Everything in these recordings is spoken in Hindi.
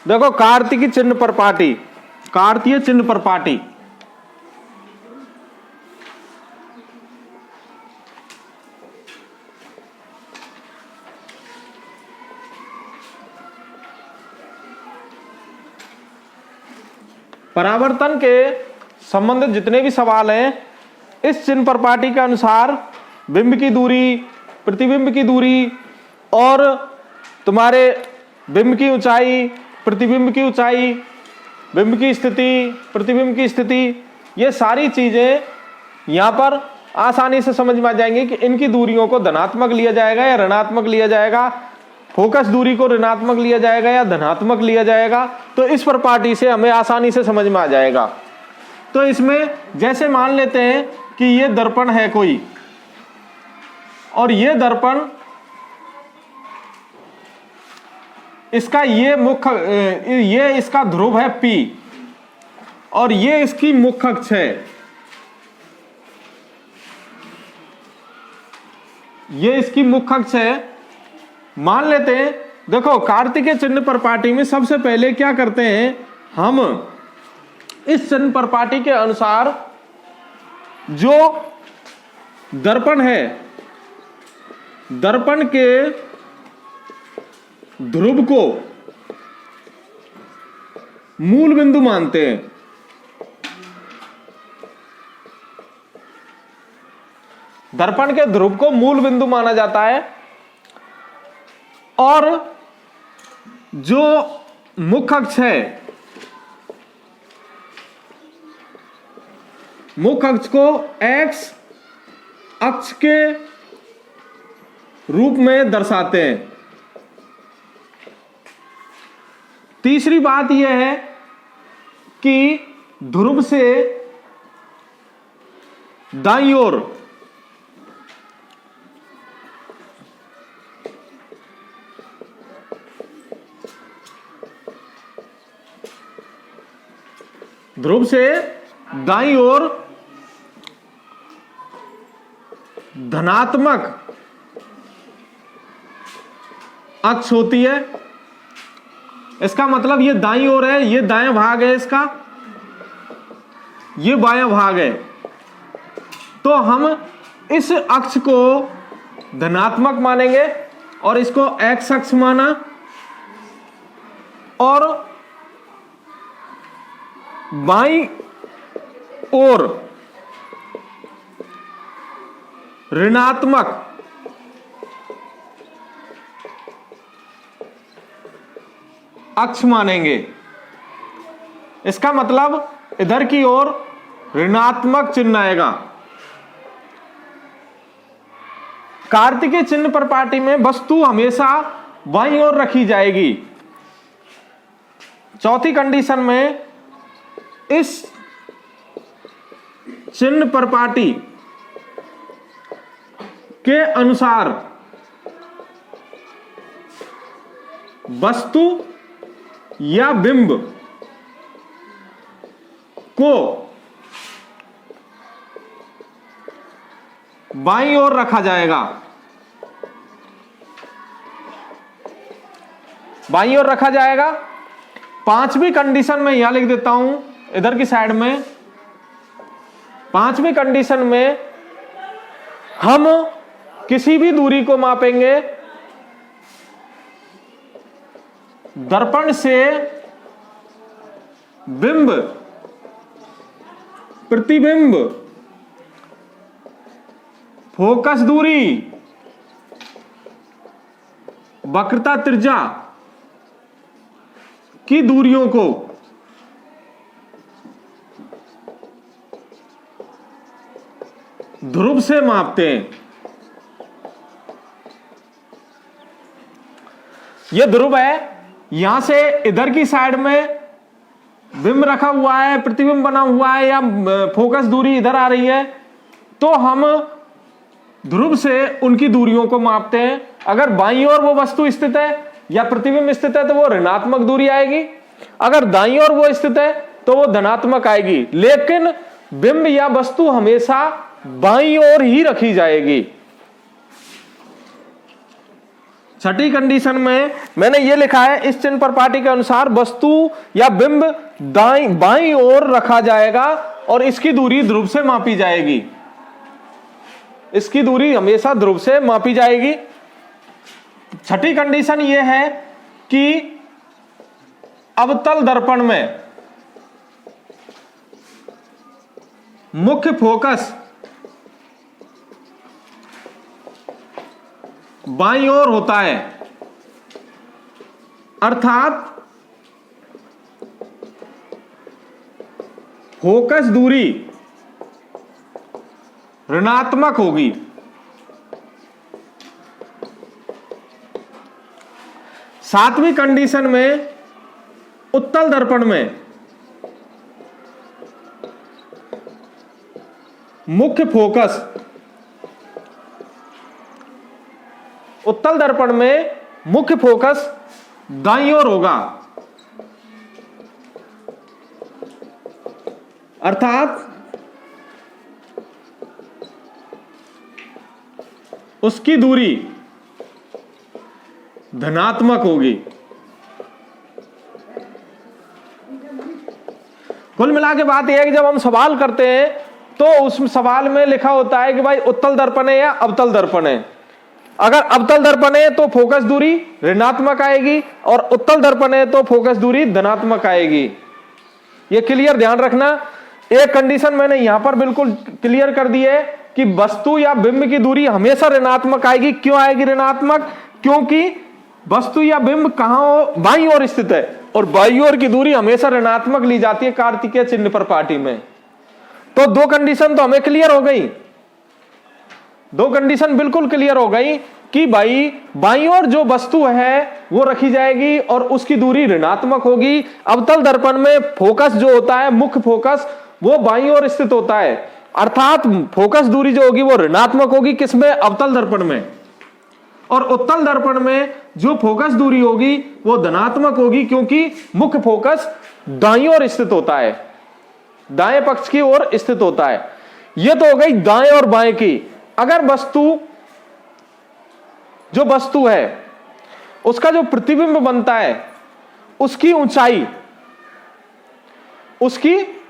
देखो कार्तिक चिन्ह पर पाटी, कार्तीय चिन्ह पर पाटी, परावर्तन के संबंधित जितने भी सवाल हैं, इस चिन्ह पर पाटी के अनुसार बिंब की दूरी, प्रतिबिंब की दूरी और तुम्हारे बिंब की ऊंचाई, प्रतिबिंब की ऊंचाई, बिंब की स्थिति, प्रतिबिंब की स्थिति, ये सारी चीजें यहां पर आसानी से समझ में आ जाएंगी कि इनकी दूरियों को धनात्मक लिया जाएगा या ऋणात्मक लिया जाएगा, फोकस दूरी को ऋणात्मक लिया जाएगा या धनात्मक लिया जाएगा। तो इस पर पाटी से हमें आसानी से समझ में आ जाएगा। तो इसमें जैसे मान लेते हैं कि ये दर्पण है कोई, और ये दर्पण, इसका ये मुख्य, ये इसका ध्रुव है P और ये इसकी मुख्य अक्ष है, ये इसकी मुख्य अक्ष है। मान लेते हैं, देखो कार्तिक चिन्ह पर पाटी में सबसे पहले क्या करते हैं, हम इस चिन्ह पर पाटी के अनुसार जो दर्पण है, दर्पण के ध्रुव को मूल बिंदु मानते हैं। दर्पण के ध्रुव को मूल बिंदु माना जाता है और जो मुख्य अक्ष है, मुख्य अक्ष को x अक्ष के रूप में दर्शाते हैं। तीसरी बात यह है कि ध्रुव से दाईं ओर धनात्मक अक्ष होती है। इसका मतलब ये दाईं ओर है, ये दायां भाग है इसका, ये बायां भाग है। तो हम इस अक्ष को धनात्मक मानेंगे और इसको x अक्ष माना, और बाईं ओर ऋणात्मक अक्ष मानेंगे। इसका मतलब इधर की ओर ऋणात्मक चिन्ह आएगा। कार्तिक चिन्ह पर पाटी में वस्तु हमेशा बाईं ओर रखी जाएगी। चौथी कंडीशन में इस चिन्ह पर पाटी के अनुसार वस्तु या बिंब को बाईं ओर रखा जाएगा। बाईं ओर रखा जाएगा। पांचवी कंडीशन में यहां लिख देता हूं इधर की साइड में। पांचवी कंडीशन में हम किसी भी दूरी को मापेंगे दर्पण से बिंब, प्रतिबिंब, फोकस दूरी, वक्रता त्रिज्या की दूरियों को ध्रुव से मापते हैं। यह ध्रुव है, यहां से इधर की साइड में बिंब रखा हुआ है, प्रतिबिंब बना हुआ है, या फोकस दूरी इधर आ रही है, तो हम ध्रुव से उनकी दूरियों को मापते हैं। अगर बाईं ओर वो वस्तु स्थित है या प्रतिबिंब स्थित है तो वो ऋणात्मक दूरी आएगी, अगर दाईं ओर वो स्थित है तो वो धनात्मक आएगी। लेकिन बिंब या वस्तु हमेशा बाईं ओर ही रखी जाएगी। छठी कंडीशन में मैंने ये लिखा है, इस चिन्ह पर पाटी के अनुसार वस्तु या बिंब बाईं ओर रखा जाएगा और इसकी दूरी ध्रुव से मापी जाएगी। इसकी दूरी हमेशा ध्रुव से मापी जाएगी। छठी कंडीशन ये है कि अवतल दर्पण में मुख्य फोकस बाईं ओर होता है, अर्थात फोकस दूरी ऋणात्मक होगी। सातवीं कंडीशन में उत्तल दर्पण में मुख्य फोकस, उत्तल दर्पण में मुख्य फोकस दाईं ओर होगा, अर्थात उसकी दूरी धनात्मक होगी। कुल मिला के बात यह है कि जब हम सवाल करते हैं तो उस सवाल में लिखा होता है कि भाई उत्तल दर्पण है या अवतल दर्पण है। अगर अवतल दर्पण है तो फोकस दूरी ऋणात्मक आएगी और उत्तल दर्पण है तो फोकस दूरी धनात्मक आएगी। ये क्लियर ध्यान रखना। एक कंडीशन मैंने यहां पर बिल्कुल क्लियर कर दी है कि वस्तु या बिंब की दूरी हमेशा ऋणात्मक आएगी। क्यों आएगी ऋणात्मक? क्योंकि वस्तु या बिंब कहां बाईं ओर स्थित है और बाईं ओर की दूरी हमेशा ऋणात्मक ली जाती है कार्तिकेय चिन्ह पर पाटी में। तो दो कंडीशन तो हमें क्लियर हो गई, दो कंडीशन बिल्कुल क्लियर हो गई कि भाई बाईं ओर जो वस्तु है वो रखी जाएगी और उसकी दूरी ऋणात्मक होगी। अवतल दर्पण में फोकस जो होता है, मुख्य फोकस, वो बाईं ओर स्थित होता है, अर्थात फोकस दूरी जो होगी वो ऋणात्मक होगी। किसमें? अवतल दर्पण में। और उत्तल दर्पण में जो फोकस दूरी होगी वो धनात्मक होगी, क्योंकि मुख्य फोकस दाईं ओर स्थित होता है, दाएं पक्ष की ओर स्थित होता है। यह तो हो गई दाएं और बाएं की। अगर जो वस्तु है उसका जो प्रतिबिंब बनता है उसकी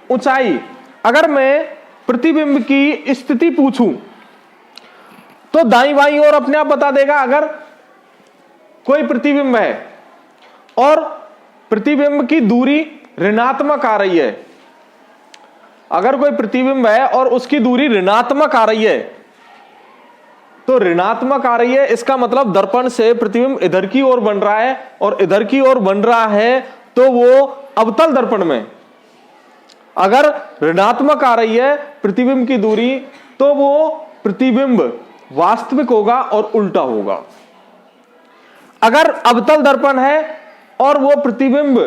ऊंचाई अगर मैं प्रतिबिंब की स्थिति पूछूं तो दाईं बाईं ओर अपने आप बता देगा। अगर कोई प्रतिबिंब है और प्रतिबिंब की दूरी ऋणात्मक आ रही है, अगर कोई प्रतिबिंब है और उसकी दूरी ऋणात्मक आ रही है, तो ऋणात्मक आ रही है इसका मतलब दर्पण से प्रतिबिंब इधर की ओर बन रहा है और इधर की ओर बन रहा है तो वो अवतल दर्पण में। अगर ऋणात्मक आ रही है प्रतिबिंब की दूरी तो वो प्रतिबिंब वास्तविक होगा और उल्टा होगा। अगर अवतल दर्पण है और वो प्रतिबिंब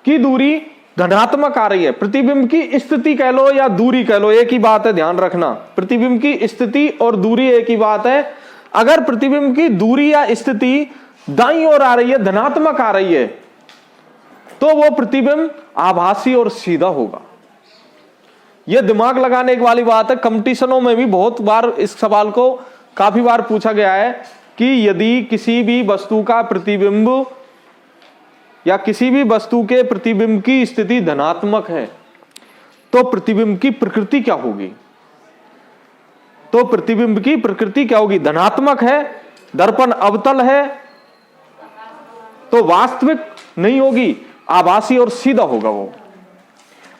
की दूरी धनात्मक आ रही है, प्रतिबिंब की स्थिति कह लो या दूरी कह लो, एक ही बात है, ध्यान रखना। प्रतिबिंब की स्थिति और दूरी एक ही बात है। अगर प्रतिबिंब की दूरी या स्थिति दाईं ओर आ रही है, धनात्मक आ रही है, तो वो प्रतिबिंब आभासी और सीधा होगा। यह दिमाग लगाने वाली बात है। कंपटीशनों में भी बहुत बार इस सवाल को काफी बार पूछा गया है कि यदि किसी भी वस्तु का प्रतिबिंब या किसी भी वस्तु के प्रतिबिंब की स्थिति धनात्मक है तो प्रतिबिंब की प्रकृति क्या होगी? तो प्रतिबिंब की प्रकृति क्या होगी? धनात्मक है, दर्पण अवतल है तो वास्तविक नहीं होगी, आभासी और सीधा होगा वो।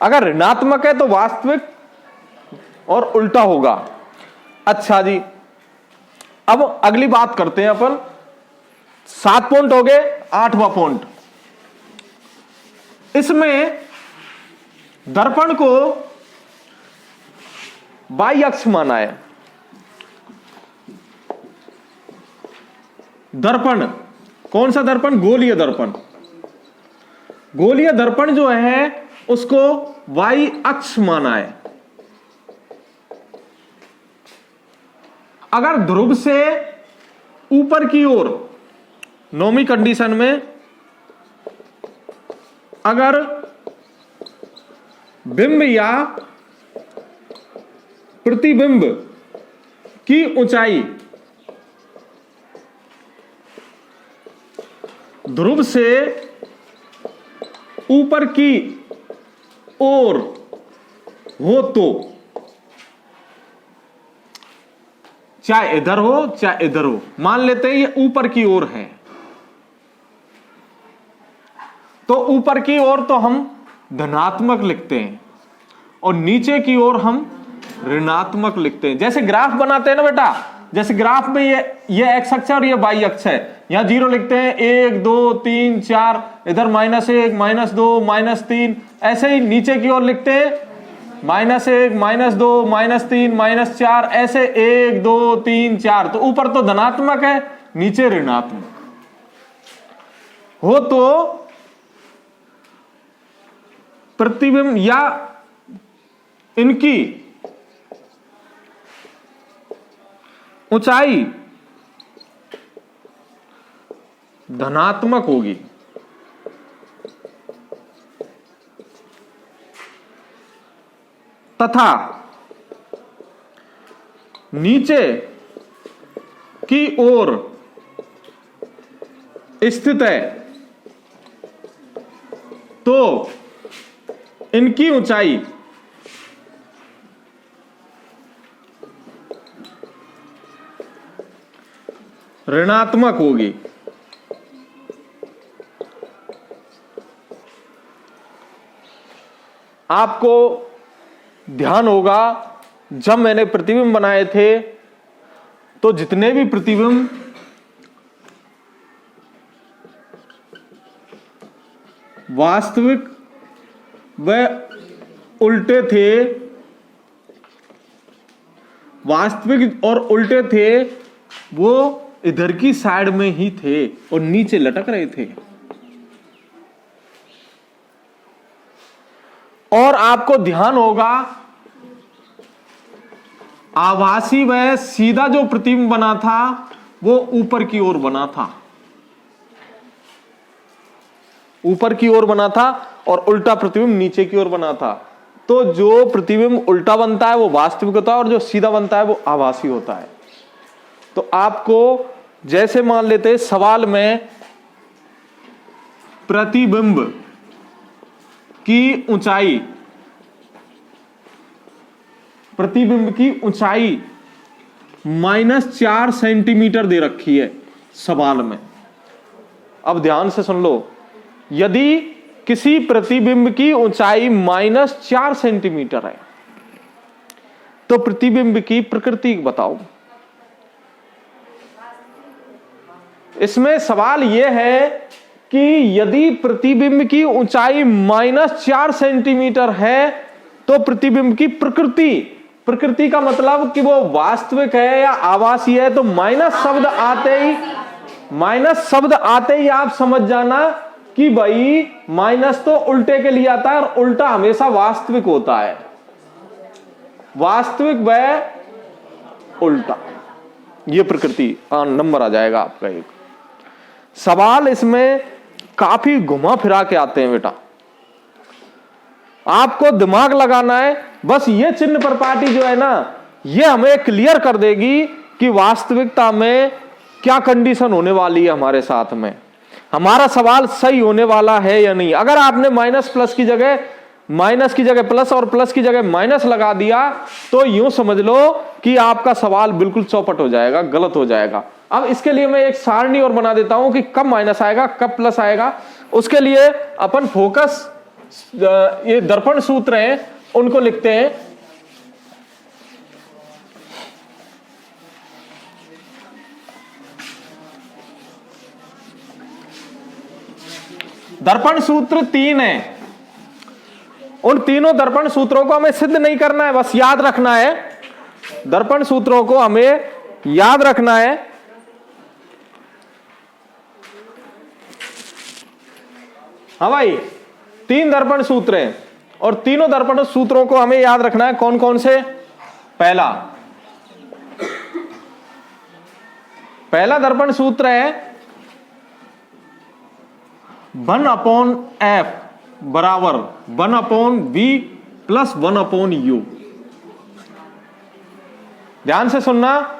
अगर ऋणात्मक है तो वास्तविक और उल्टा होगा। अच्छा जी, अब अगली बात करते हैं अपन। 7 पॉइंट हो गए, 8वां पॉइंट। इसमें दर्पण को बाई अक्ष माना है। दर्पण कौन सा दर्पण? गोलीय दर्पण। गोलीय दर्पण जो है उसको वाई अक्ष माना है। अगर ध्रुव से ऊपर की ओर, 9वीं कंडीशन में, अगर बिंब या प्रतिबिंब की ऊंचाई ध्रुव से ऊपर की ओर हो तो, चाहे इधर हो चाहे इधर हो, मान लेते हैं ये ऊपर की ओर है, तो ऊपर की ओर तो हम धनात्मक लिखते हैं और नीचे की ओर हम ऋणात्मक लिखते हैं। जैसे ग्राफ बनाते हैं ना बेटा, जैसे ग्राफ में ये एक्स अक्ष है और ये वाई अक्ष है, यहां 0 लिखते हैं, 1 2 3 4, इधर -1 -2 -3, ऐसे ही नीचे की ओर लिखते हैं -1 -2 -3 -4, ऐसे 1 2 3 4। तो ऊपर तो धनात्मक है, नीचे ऋणात्मक हो तो प्रतिबिंब या इनकी ऊंचाई धनात्मक होगी तथा नीचे की ओर स्थित है तो इनकी ऊंचाई ऋणात्मक होगी। आपको ध्यान होगा जब मैंने प्रतिबिंब बनाए थे तो जितने भी प्रतिबिंब वास्तविक व उल्टे थे, वास्तविक और उल्टे थे, वो इधर की साइड में ही थे और नीचे लटक रहे थे। और आपको ध्यान होगा आभासी व सीधा जो प्रतिबिंब बना था वो ऊपर की ओर बना था, ऊपर की ओर बना था और उल्टा प्रतिबिंब नीचे की ओर बना था। तो जो प्रतिबिंब उल्टा बनता है वो वास्तविक होता है और जो सीधा बनता है वो आभासी होता है। तो आपको जैसे मान लेते सवाल में प्रतिबिंब की ऊंचाई, प्रतिबिंब की ऊंचाई -4 सेंटीमीटर दे रखी है सवाल में। अब ध्यान से सुन लो, यदि किसी प्रतिबिंब की ऊंचाई -4 सेंटीमीटर है तो प्रतिबिंब की प्रकृति बताओ। इसमें सवाल यह है कि यदि प्रतिबिंब की ऊंचाई -4 सेंटीमीटर है तो प्रतिबिंब की प्रकृति, प्रकृति का मतलब कि वो वास्तविक है या आभासी है। तो माइनस शब्द आते ही आप समझ जाना कि भाई माइनस तो उल्टे के लिए आता है और उल्टा हमेशा वास्तविक होता है, वास्तविक व उल्टा, ये प्रकृति नंबर आ जाएगा आपका एक। सवाल इसमें काफी घुमा फिरा के आते हैं बेटा, आपको दिमाग लगाना है। बस ये चिन्ह पर पार्टी जो है ना, ये हमें क्लियर कर देगी कि वास्तविकता में क्या कंडीशन होने वाली है हमारे साथ में, हमारा सवाल सही होने वाला है या नहीं। अगर आपने माइनस की जगह प्लस और प्लस की जगह माइनस लगा दिया तो यूं समझ लो कि आपका सवाल बिल्कुल चौपट हो जाएगा, गलत हो जाएगा। अब इसके लिए मैं एक सारणी और बना देता हूं कि कब माइनस आएगा कब प्लस आएगा। उसके लिए अपन फोकस, ये दर्पण सूत्र हैं उनको लिखते हैं। दर्पण सूत्र 3 है, उन तीनों दर्पण सूत्रों को हमें सिद्ध नहीं करना है, बस याद रखना है। दर्पण सूत्रों को हमें याद रखना है। हाँ भाई, 3 दर्पण सूत्र हैं और तीनों दर्पण सूत्रों को हमें याद रखना है। कौन कौन से? पहला दर्पण सूत्र है 1/f बराबर 1/v प्लस 1/u। ध्यान से सुनना,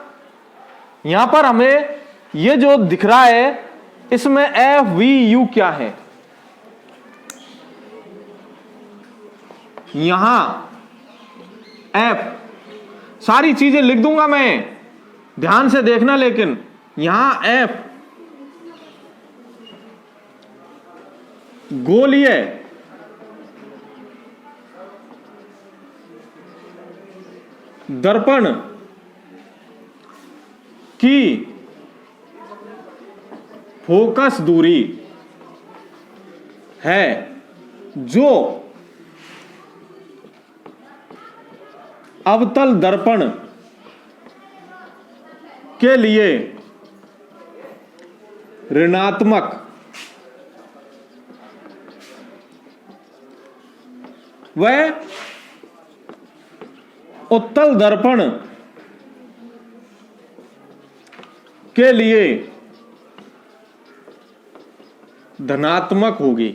यहां पर हमें ये जो दिख रहा है इसमें एफ वी यू क्या है? यहां एफ, सारी चीजें लिख दूंगा मैं, ध्यान से देखना, लेकिन यहां एफ गोलीय दर्पण की फोकस दूरी है जो अवतल दर्पण के लिए ऋणात्मक व उत्तल दर्पण के लिए धनात्मक होगी।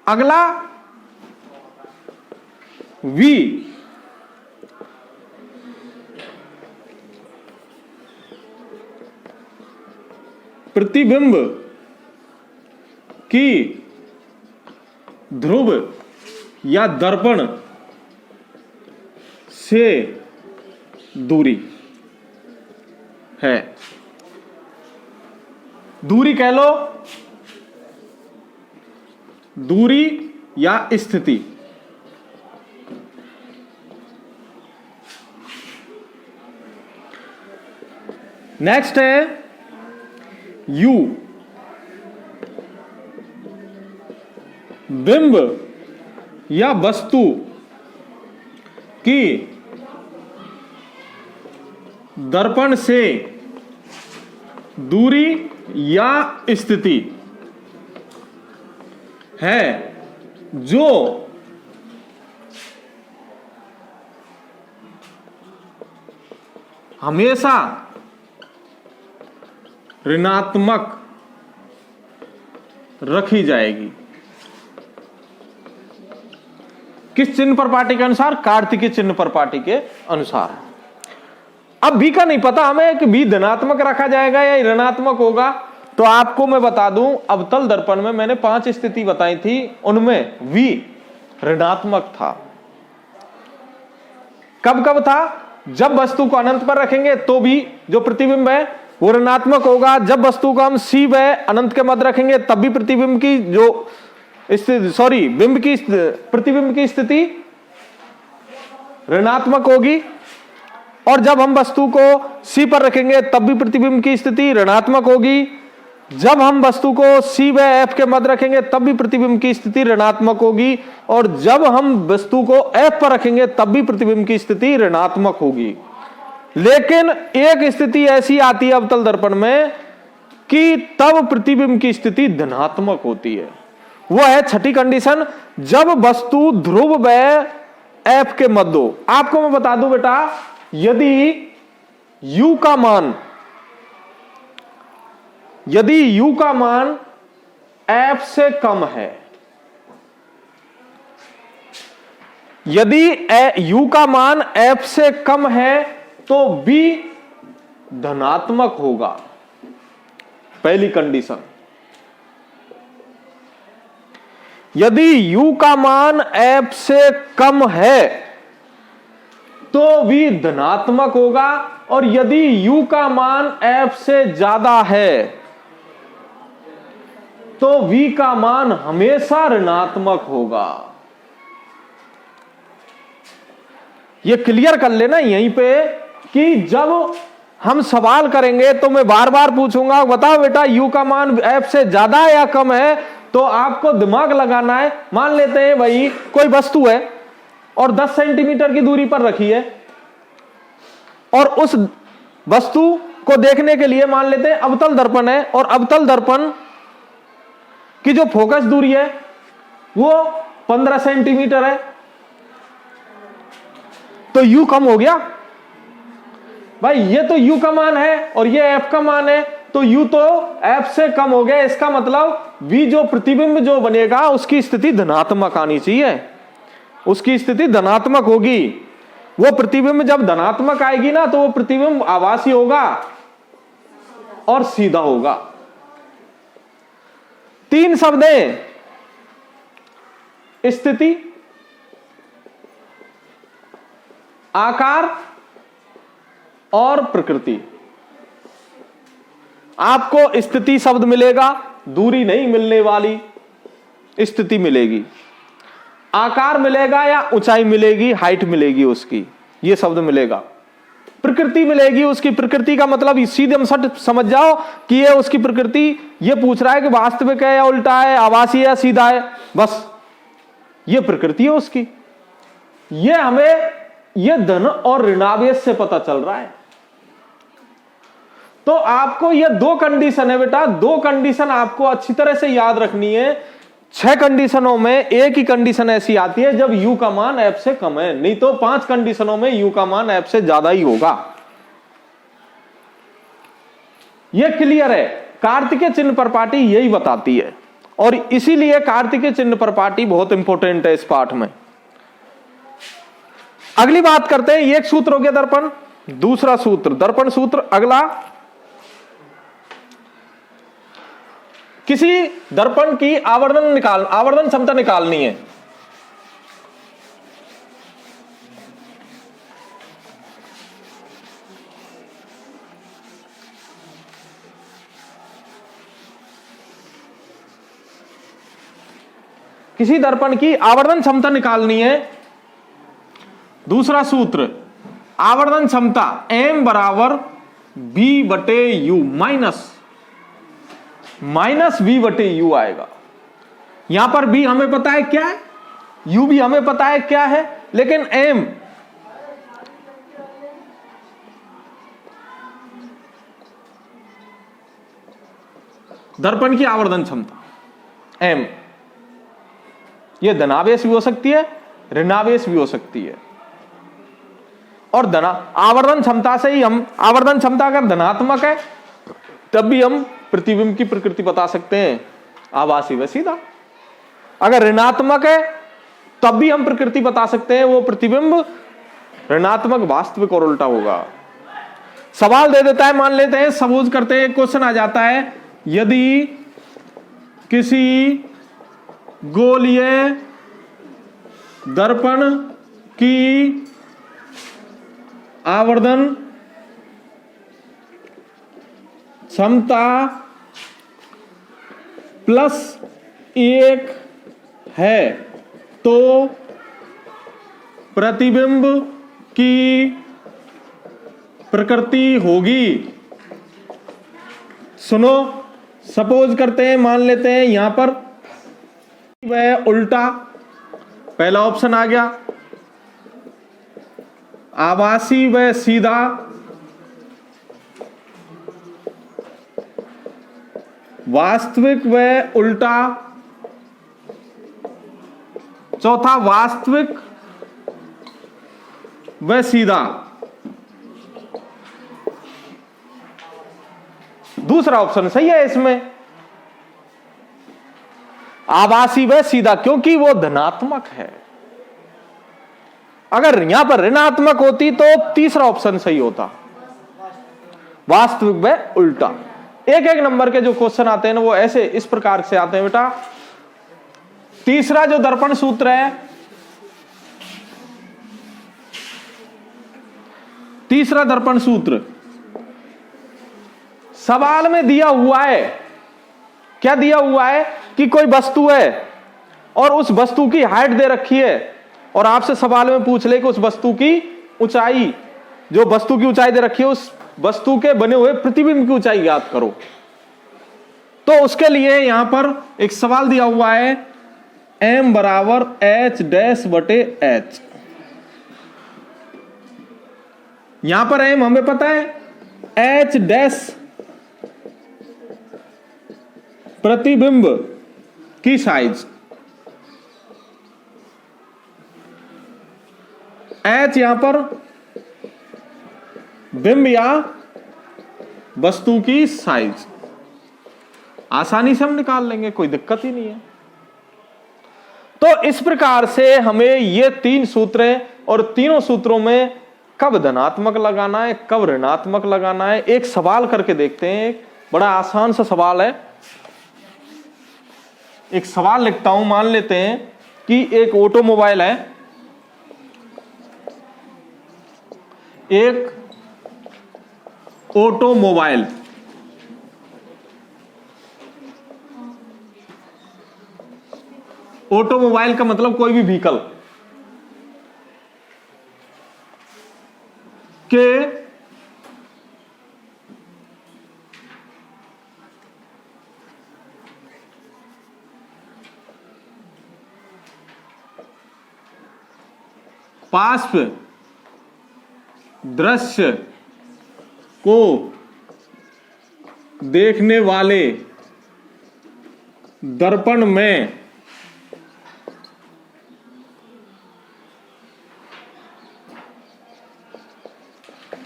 अगला V, प्रतिबिंब की ध्रुव या दर्पण से दूरी है। दूरी कह लो, दूरी या स्थिति। नेक्स्ट है U, बिंब या वस्तु की दर्पण से दूरी या स्थिति है जो हमेशा ऋणात्मक रखी जाएगी। किस चिन्ह पर पाटी के अनुसार? कार्तिकीय चिन्ह पर पाटी के अनुसार। अब बी का नहीं पता हमें कि बी धनात्मक रखा जाएगा या ऋणात्मक होगा, तो आपको मैं बता दूं, अवतल दर्पण में मैंने 5 स्थिति बताई थी, उनमें वी ऋणात्मक था। कब कब था? जब वस्तु को अनंत पर रखेंगे तो भी जो प्रतिबिंब है वो ऋणात्मक होगा। जब वस्तु को हम सी व अनंत के मध्य रखेंगे तब भी प्रतिबिंब की जो बिंब की प्रतिबिंब की स्थिति ऋणात्मक होगी। और जब हम वस्तु को सी पर रखेंगे तब भी प्रतिबिंब की स्थिति ऋणात्मक होगी। जब हम वस्तु को सी व एफ के मध्य रखेंगे तब भी प्रतिबिंब की स्थिति ऋणात्मक होगी। और जब हम वस्तु को एफ पर रखेंगे तब भी प्रतिबिंब की स्थिति ऋणात्मक होगी। लेकिन एक स्थिति ऐसी आती है अवतल दर्पण में कि तब प्रतिबिंब की स्थिति धनात्मक होती है। वो है छठी कंडीशन, जब वस्तु ध्रुव व एफ के मध्य हो। आपको मैं बता दूं बेटा, यदि u का मान f से कम है, यदि u का मान f से कम है तो b धनात्मक होगा। पहली कंडीशन। यदि u का मान f से कम है तो v धनात्मक होगा, और यदि u का मान f से ज्यादा है तो v का मान हमेशा ऋणात्मक होगा। यह क्लियर कर लेना यहीं पे कि जब हम सवाल करेंगे तो मैं बार बार पूछूंगा, बताओ बेटा u का मान f से ज्यादा है या कम है, तो आपको दिमाग लगाना है। मान लेते हैं भाई कोई वस्तु है और 10 सेंटीमीटर की दूरी पर रखी है, और उस वस्तु को देखने के लिए मान लेते हैं अवतल दर्पण है, और अवतल दर्पण की जो फोकस दूरी है वो 15 सेंटीमीटर है, तो u कम हो गया भाई। ये तो u का मान है और ये f का मान है, तो u तो f से कम हो गया। इसका मतलब v जो प्रतिबिंब जो बनेगा उसकी स्थिति धनात्मक आनी चाहिए, उसकी स्थिति धनात्मक होगी। वो प्रतिबिंब जब धनात्मक आएगी ना, तो वो प्रतिबिंब आभासी होगा और सीधा होगा। 3 शब्द हैं, स्थिति, आकार और प्रकृति। आपको स्थिति शब्द मिलेगा, दूरी नहीं मिलने वाली स्थिति मिलेगी। आकार मिलेगा या ऊंचाई मिलेगी, हाइट मिलेगी उसकी, ये शब्द मिलेगा। प्रकृति मिलेगी, उसकी प्रकृति का मतलब सीधे हम सट समझ जाओ कि ये उसकी प्रकृति, ये पूछ रहा है कि वास्तविक है या उल्टा है, आभासी है या सीधा है, बस ये प्रकृति है उसकी। ये हमें ये धन और ऋणावेश से पता चल रहा है। तो आपको ये 2 कंडीशन है बेटा, 2 कंडीशन आपको अच्छी तरह से याद रखनी है। 6 कंडीशनों में एक ही कंडीशन ऐसी आती है जब u का मान f से कम है, नहीं तो 5 कंडीशनों में u का मान f से ज्यादा ही होगा। यह क्लियर है। कार्तिकेय चिन्ह प्रपाटी यही बताती है, और इसीलिए कार्तिकेय चिन्ह प्रपाटी बहुत इंपॉर्टेंट है इस पाठ में। अगली बात करते हैं, एक सूत्र हो गया दर्पण, दूसरा सूत्र दर्पण सूत्र। अगला, किसी दर्पण की आवर्धन क्षमता निकालनी है। किसी दर्पण की आवर्धन क्षमता निकालनी है। दूसरा सूत्र, आवर्धन क्षमता m बराबर b/u माइनस b/u आएगा। यहां पर b हमें पता है क्या है, u भी हमें पता है क्या है, लेकिन m दर्पण की आवर्धन क्षमता m, यह धनावेश भी हो सकती है, ऋणावेश भी हो सकती है। और आवर्धन क्षमता से ही हम, आवर्धन क्षमता अगर धनात्मक है तब भी हम प्रतिबिंब की प्रकृति बता सकते हैं, आभासी व सीधा। अगर ऋणात्मक है तब भी हम प्रकृति बता सकते हैं, वो प्रतिबिंब ऋणात्मक, वास्तविक और उल्टा होगा। सवाल दे देता है, मान लेते हैं, सपोज करते हैं, क्वेश्चन आ जाता है, यदि किसी गोलीय दर्पण की आवर्धन क्षमता +1 है तो प्रतिबिंब की प्रकृति होगी। सुनो, सपोज करते हैं, मान लेते हैं यहां पर वह उल्टा, पहला ऑप्शन आ गया, आभासी व सीधा, वास्तविक व उल्टा, चौथा वास्तविक व सीधा। दूसरा ऑप्शन सही है इसमें, आभासी व सीधा, क्योंकि वो धनात्मक है। अगर यहां पर ऋणात्मक होती तो तीसरा ऑप्शन सही होता, वास्तविक व उल्टा। एक नंबर के जो क्वेश्चन आते हैं ना, वो ऐसे इस प्रकार से आते हैं बेटा। तीसरा जो दर्पण सूत्र है, तीसरा दर्पण सूत्र सवाल में दिया हुआ है, क्या दिया हुआ है कि कोई वस्तु है और उस वस्तु की हाइट दे रखी है, और आपसे सवाल में पूछ ले कि उस वस्तु की ऊंचाई, जो वस्तु की ऊंचाई दे रखी है, उस वस्तु के बने हुए प्रतिबिंब की ऊंचाई ज्ञात करो। तो उसके लिए यहां पर एक सवाल दिया हुआ है, m बराबर h'/h। यहां पर m हमें पता है, h' प्रतिबिंब की साइज, h यहां पर बिंब या वस्तु की साइज, आसानी से हम निकाल लेंगे, कोई दिक्कत ही नहीं है। तो इस प्रकार से हमें ये 3 सूत्र हैं और तीनों सूत्रों में कब धनात्मक लगाना है, कब ऋणात्मक लगाना है, एक सवाल करके देखते हैं। बड़ा आसान सा सवाल है। एक सवाल लिखता हूं। मान लेते हैं कि एक ऑटोमोबाइल है, एक ऑटोमोबाइल, ऑटोमोबाइल का मतलब कोई भी व्हीकल के पार्श्व दृश्य को देखने वाले दर्पण में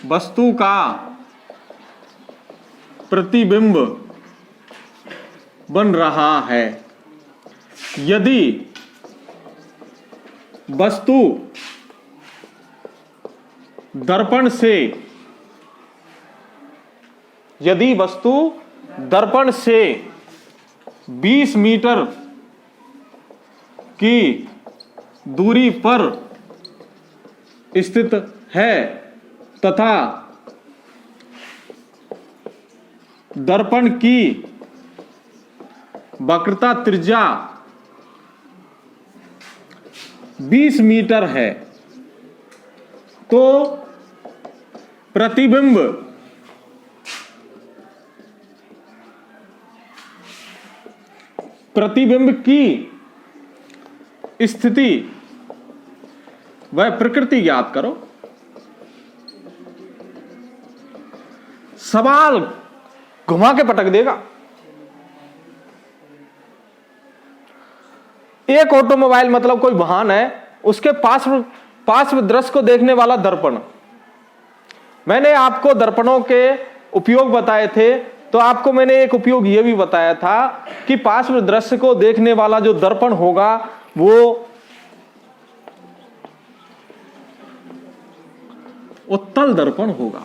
वस्तु का प्रतिबिंब बन रहा है। यदि वस्तु दर्पण से 20 मीटर की दूरी पर स्थित है तथा दर्पण की वक्रता त्रिज्या 20 मीटर है, तो प्रतिबिंब की स्थिति वह प्रकृति ज्ञात करो। सवाल घुमा के पटक देगा। एक ऑटोमोबाइल मतलब कोई वाहन है, उसके पार्श्व दृश्य को देखने वाला दर्पण। मैंने आपको दर्पणों के उपयोग बताए थे, तो आपको मैंने एक उपयोग यह भी बताया था कि पार्श्व दृश्य को देखने वाला जो दर्पण होगा वो उत्तल दर्पण होगा।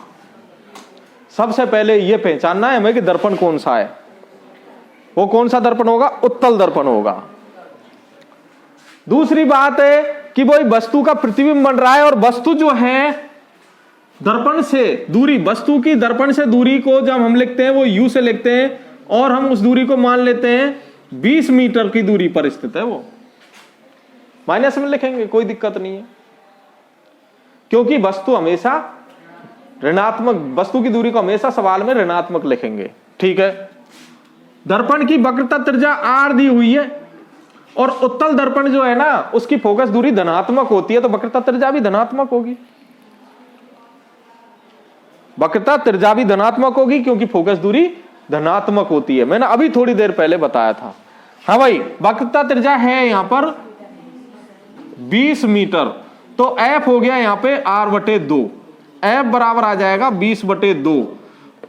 सबसे पहले यह पहचानना है हमें कि दर्पण कौन सा है। वो कौन सा दर्पण होगा? उत्तल दर्पण होगा। दूसरी बात है कि वो वस्तु का प्रतिबिंब बन रहा है, और वस्तु जो है दर्पण से दूरी, वस्तु की दर्पण से दूरी को जब हम लिखते हैं वो u से लिखते हैं, और हम उस दूरी को मान लेते हैं 20 मीटर की दूरी पर स्थित है। वो माइनस में लिखेंगे, कोई दिक्कत नहीं है, क्योंकि वस्तु हमेशा ऋणात्मक, वस्तु की दूरी को हमेशा सवाल में ऋणात्मक लिखेंगे। ठीक है। दर्पण की वक्रता त्रिज्या r दी हुई है, और उत्तल दर्पण जो है ना उसकी फोकस दूरी धनात्मक होती है, तो वक्रता त्रिज्या भी धनात्मक होगी। वक्रता त्रिज्या भी धनात्मक होगी क्योंकि फोकस दूरी धनात्मक होती है। मैंने अभी थोड़ी देर पहले बताया था। हाँ भाई, वक्रता त्रिज्या है यहां पर 20 मीटर, तो f हो गया यहां पे r/2। f बराबर आ जाएगा 20/2,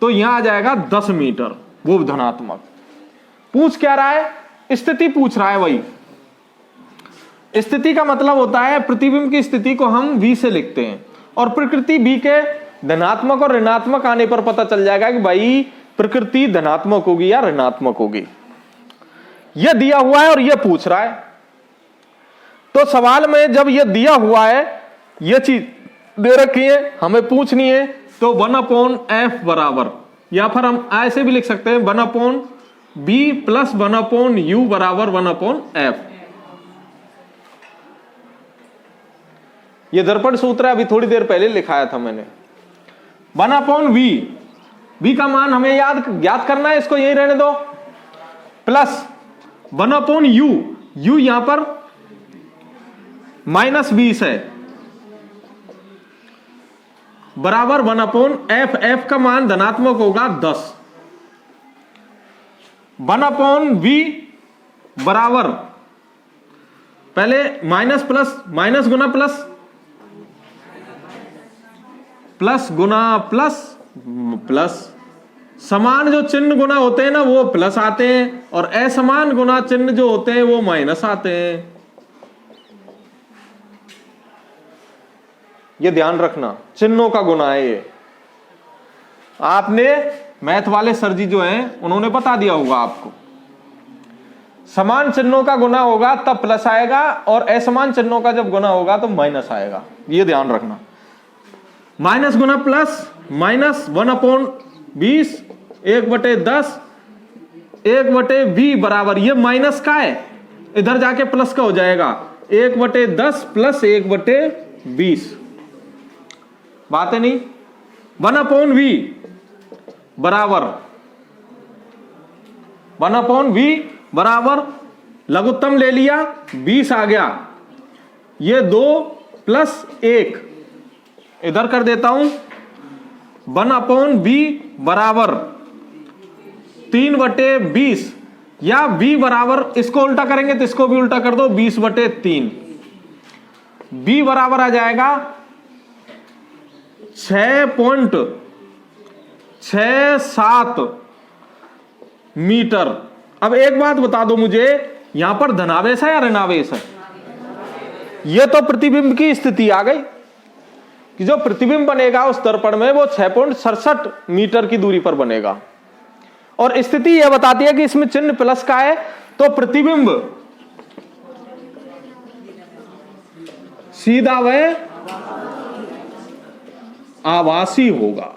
तो यहां आ जाएगा 10 मीटर, वो धनात्मक। पूछ क्या रहा है? स्थिति पूछ रहा है। वही स्थिति का मतलब होता है प्रतिबिंब की स्थिति को हम v से लिखते हैं, और प्रकृति v के धनात्मक और ऋणात्मक आने पर पता चल जाएगा कि भाई प्रकृति धनात्मक होगी या ऋणात्मक होगी। यह दिया हुआ है और यह पूछ रहा है, तो सवाल में जब यह दिया हुआ है, यह चीज दे रखी है, हमें पूछनी है, तो 1/f बराबर, या फिर हम ऐसे भी लिख सकते हैं 1/b प्लस 1/u बराबर 1/f। यह दर्पण सूत्र है, अभी थोड़ी देर पहले लिखाया था मैंने। 1/v, v का मान हमें ज्ञात करना है, इसको यही रहने दो, प्लस 1/u, u यहां पर -20 है, बराबर 1/f, f का मान धनात्मक होगा 10। 1/v बराबर, पहले माइनस प्लस, माइनस गुना प्लस, प्लस गुना प्लस प्लस, समान जो चिन्ह गुना होते हैं ना वो प्लस आते हैं, और असमान गुना चिन्ह जो होते हैं वो माइनस आते हैं। ये ध्यान रखना, चिन्हों का गुना है ये। आपने मैथ वाले सर जी जो हैं उन्होंने बता दिया होगा आपको, समान चिन्हों का गुना होगा तब प्लस आएगा और असमान चिन्हों का जब गुना होगा तो माइनस आएगा, ये ध्यान रखना। माइनस गुना प्लस, माइनस 1/20 1/10 1/20 बराबर, ये माइनस का है, इधर जाके प्लस का हो जाएगा 1/10 प्लस 1/20, बात है नहीं। 1/v बराबर 1/v बराबर लघुत्तम ले लिया 20 आ गया, ये 2 प्लस 1 इधर कर देता हूं, 1/v बराबर 3/20 या v बराबर, इसको उल्टा करेंगे तो इसको भी उल्टा कर दो, 20/3, v बराबर आ जाएगा 6.67 मीटर। अब एक बात बता दो मुझे, यहां पर धनावेश है या ऋणावेश है? यह तो प्रतिबिंब की स्थिति आ गई कि जो प्रतिबिंब बनेगा उस दर्पण में वो 6.67 मीटर की दूरी पर बनेगा, और स्थिति यह बताती है कि इसमें चिन्ह प्लस का है, तो प्रतिबिंब सीधा वह आभासी होगा।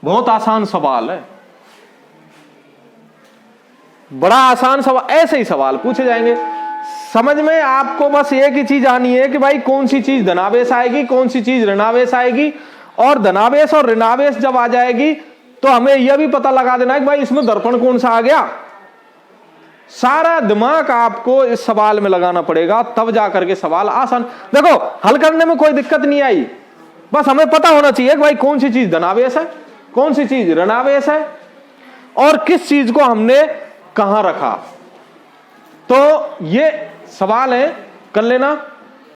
बहुत आसान सवाल है, बड़ा आसान सवाल, ऐसे ही सवाल पूछे जाएंगे। समझ में आपको बस एक ही चीज आनी है कि भाई कौन सी चीज धनावेश आएगी, कौन सी चीज ऋणावेश आएगी, और धनावेश और ऋणावेश जब आ जाएगी तो हमें यह भी पता लगा देना है कि भाई इसमें दर्पण कौन सा आ गया। सारा दिमाग आपको इस सवाल में लगाना पड़ेगा, तब जाकर के सवाल आसान। देखो हल करने में कोई दिक्कत नहीं आई, बस हमें पता होना चाहिए कि भाई कौन सी चीज धनावेश है, कौन सी चीज ऋणावेश है, और किस चीज को हमने कहां रखा। तो ये सवाल है, कर लेना।